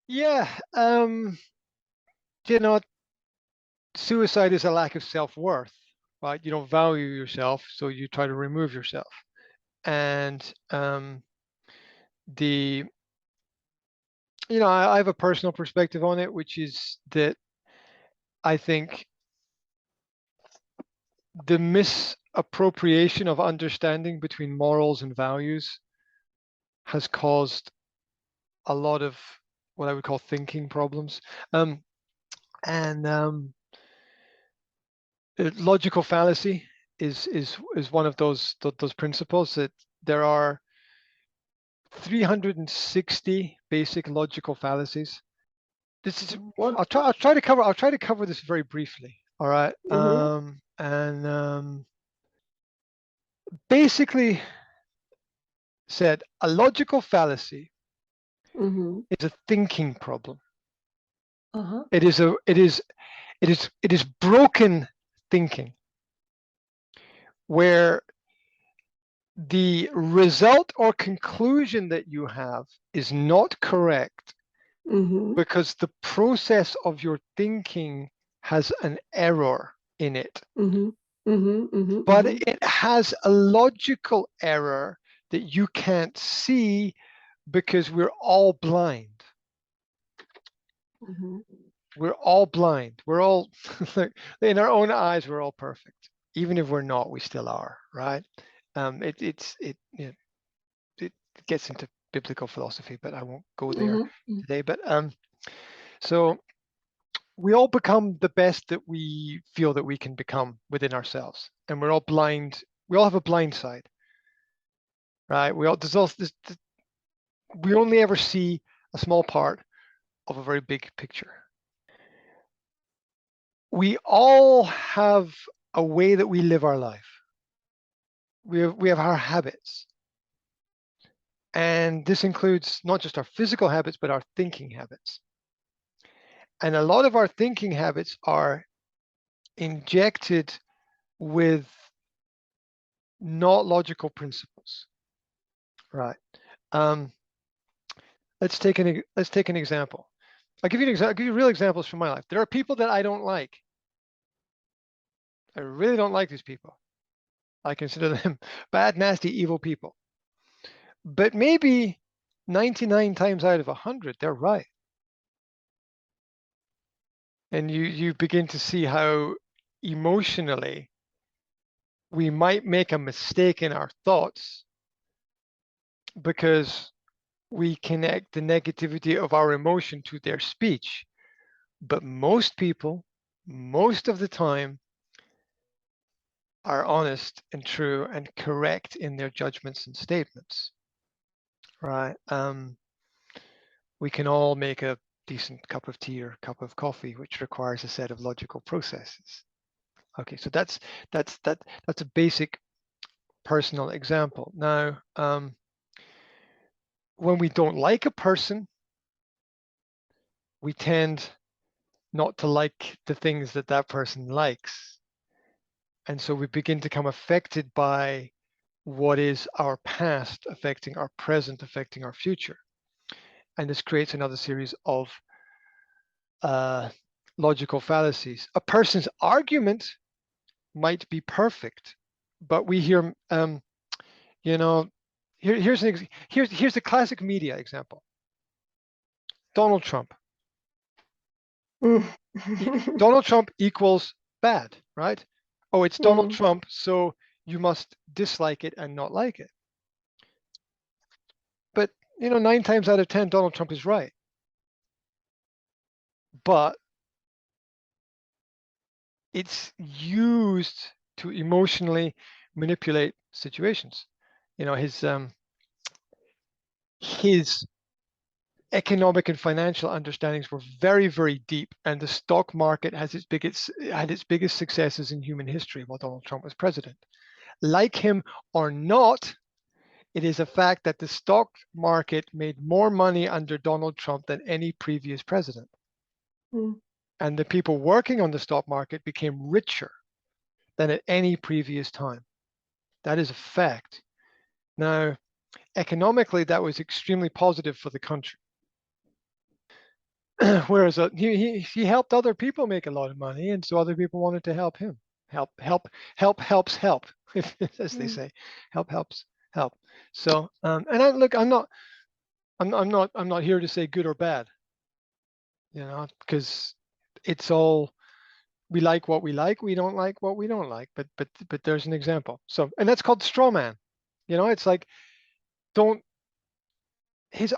Yeah, you know, suicide is a lack of self-worth, right? You don't value yourself, so you try to remove yourself. And the I have a personal perspective on it, which is that I think the misappropriation of understanding between morals and values has caused a lot of what I would call thinking problems. And Logical fallacy is one of those principles that there are 360 basic logical fallacies. This is What? I'll try to cover this very briefly. All right. Mm-hmm. Basically said a logical fallacy Mm-hmm. is a thinking problem. Uh-huh. It is broken thinking where the result or conclusion that you have is not correct Mm-hmm. because the process of your thinking has an error in it. Mm-hmm. Mm-hmm. Mm-hmm. But Mm-hmm. it has a logical error that you can't see because we're all blind. Mm-hmm. We're all blind. We're all in our own eyes. We're all perfect. Even if we're not, we still are, right? It gets into biblical philosophy, but I won't go there Mm-hmm. today. But so we all become the best that we feel that we can become within ourselves, and we're all blind. We all have a blind side, right? We all there's also this, we only ever see a small part of a very big picture. We all have a way that we live our life. We have our habits, and this includes not just our physical habits but our thinking habits. And a lot of our thinking habits are injected with not logical principles, right? Um, let's take an example. I'll give you an example. I'll give you real examples from my life. There are people that I don't like. I really don't like these people. I consider them bad, nasty, evil people. But maybe 99 times out of 100, they're right. And you begin to see how emotionally we might make a mistake in our thoughts because we connect the negativity of our emotion to their speech. But most people, most of the time, are honest and true and correct in their judgments and statements, right? We can all make a decent cup of tea or cup of coffee, which requires a set of logical processes. Okay, so that's a basic personal example. Now, when we don't like a person, we tend not to like the things that that person likes, and so we begin to become affected by what is our past affecting our present, affecting our future. And this creates another series of uh, logical fallacies. A person's argument might be perfect, but we hear, you know, here's a classic media example. Donald Trump. Donald Trump equals bad, right? Oh, it's Donald Mm-hmm. Trump, so you must dislike it and not like it. But 9 times out of 10, Donald Trump is right. But it's used to emotionally manipulate situations. You know, his economic and financial understandings were very, very deep, and the stock market had its biggest successes in human history while Donald Trump was president. Like him or not, it is a fact that the stock market made more money under Donald Trump than any previous president. Mm-hmm. And the people working on the stock market became richer than at any previous time. That is a fact. Now, economically, that was extremely positive for the country. Whereas he helped other people make a lot of money, and so other people wanted to help him. Help helps help, as they Mm. say. Help helps help. So and look, I'm not here to say good or bad, because it's all, we like what we like, we don't like what we don't like. But there's an example. So, and that's called straw man. It's like, don't his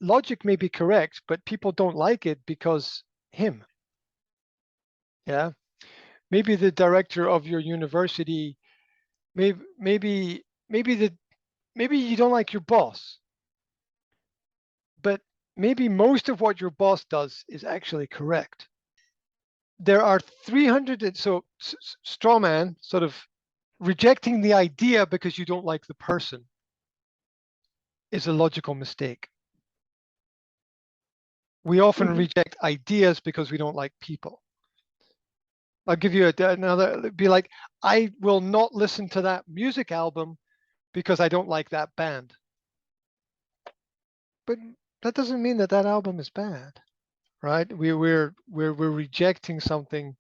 logic may be correct, but people don't like it because him. Yeah. Maybe the director of your university, maybe you don't like your boss, but maybe most of what your boss does is actually correct. There are 300, so straw man, sort of rejecting the idea because you don't like the person, is a logical mistake. We often Mhm. reject ideas because we don't like people. I'll give you another, be like, I will not listen to that music album because I don't like that band. But that doesn't mean that that album is bad, right? We're rejecting something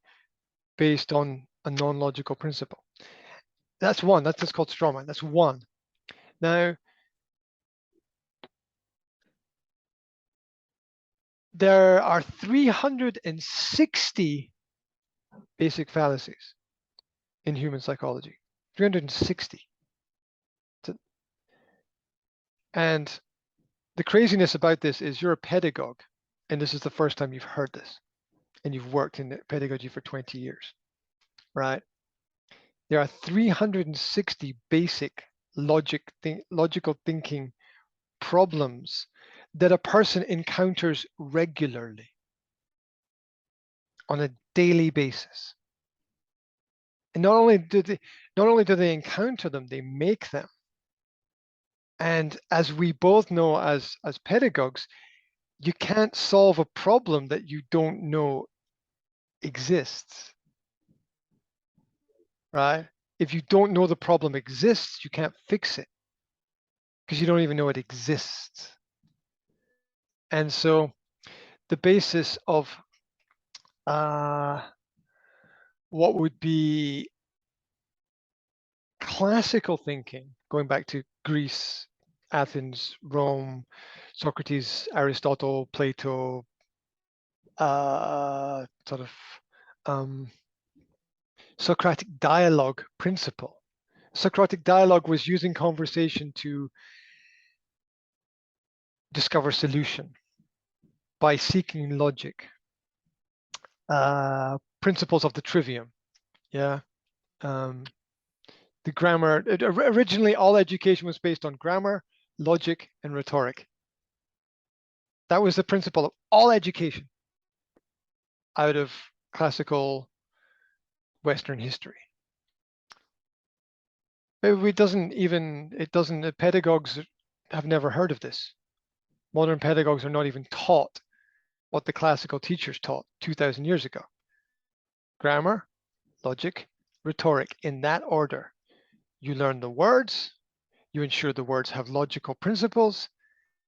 based on a non-logical principle. That's one. That's just called straw man. That's one. Now, there are 360 basic fallacies in human psychology. 360. And the craziness about this is, you're a pedagogue, and this is the first time you've heard this, and you've worked in pedagogy for 20 years, right? There are 360 basic logical thinking problems that a person encounters regularly on a daily basis. And not only do they encounter them, they make them. And as we both know, as pedagogues, you can't solve a problem that you don't know exists, right? If you don't know the problem exists, you can't fix it because you don't even know it exists. And so the basis of what would be classical thinking, going back to Greece, Athens, Rome, Socrates, Aristotle, Plato, sort of Socratic dialogue principle. Socratic dialogue was using conversation to discover solution by seeking logic. Principles of the trivium. Yeah. The grammar, originally all education was based on grammar, logic, and rhetoric. That was the principle of all education out of classical Western history. Pedagogues have never heard of this. Modern pedagogues are not even taught what the classical teachers taught 2,000 years ago. Grammar, logic, rhetoric, in that order. You learn the words, you ensure the words have logical principles,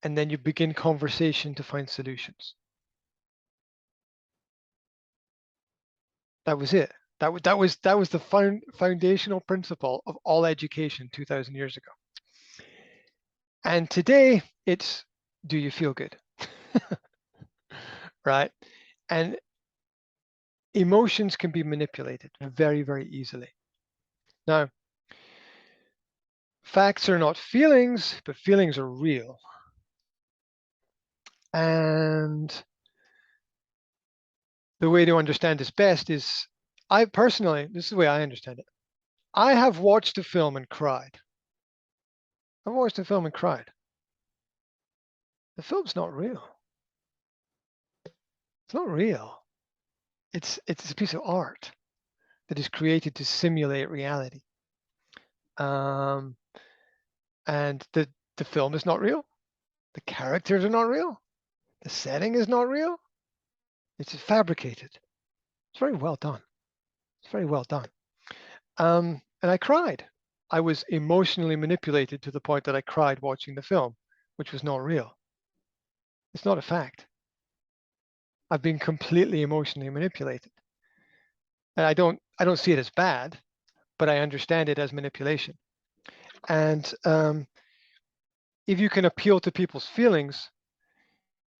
and then you begin conversation to find solutions. That was it. That was the foundational principle of all education 2,000 years ago. And today it's, do you feel good? Right? And emotions can be manipulated very, very easily. Now, facts are not feelings, but feelings are real. And the way to understand this best is, I personally, this is the way I understand it. I have watched a film and cried. I've watched a film and cried. The film's not real. It's not real. It's a piece of art that is created to simulate reality. And the film is not real. The characters are not real. The setting is not real. It's fabricated. It's very well done. It's very well done. And I cried. I was emotionally manipulated to the point that I cried watching the film, which was not real. It's not a fact. I've been completely emotionally manipulated. And I don't see it as bad, but I understand it as manipulation. And if you can appeal to people's feelings,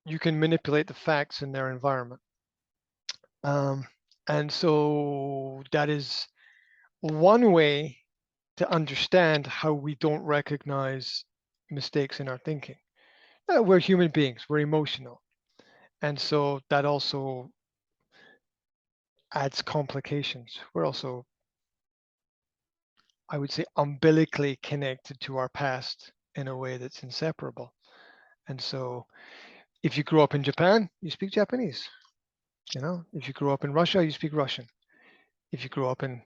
you can manipulate the facts in their environment. And so that is one way to understand how we don't recognize mistakes in our thinking. We're human beings, we're emotional. And so that also adds complications. We're also, I would say, umbilically connected to our past in a way that's inseparable. And so if you grew up in Japan, you speak Japanese. You know, if you grew up in Russia, you speak Russian. If you grew up in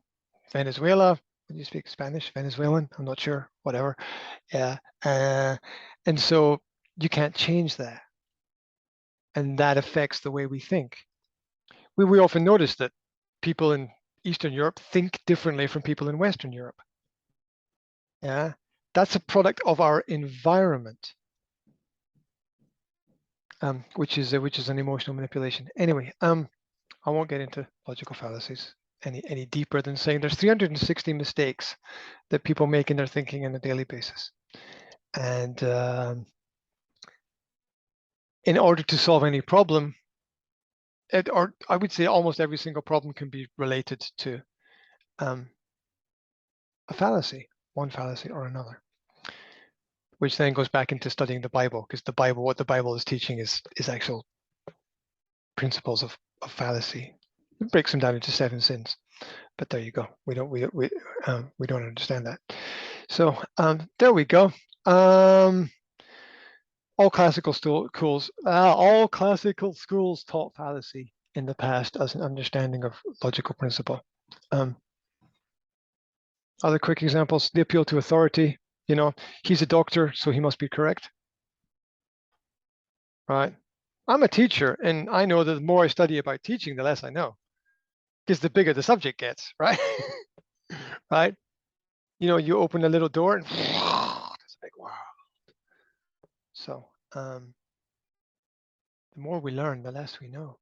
Venezuela, you speak Spanish, Venezuelan, I'm not sure, whatever. Yeah. And so you can't change that. And that affects the way we think. We often notice that people in Eastern Europe think differently from people in Western Europe. Yeah. That's a product of our environment, which is an emotional manipulation. Anyway, I won't get into logical fallacies any deeper than saying there's 360 mistakes that people make in their thinking on a daily basis. And in order to solve any problem, or I would say almost every single problem can be related to a fallacy, one fallacy or another, which then goes back into studying the Bible, because the Bible, what the Bible is teaching is actual principles of fallacy. It breaks them down into 7 sins. But there you go. We don't understand that. So there we go. All classical schools taught fallacy in the past as an understanding of logical principle. Other quick examples: the appeal to authority. You know, he's a doctor, so he must be correct. Right? I'm a teacher, and I know that the more I study about teaching, the less I know, because the bigger the subject gets. Right? Right? You know, you open a little door and it's like, wow. So the more we learn, the less we know.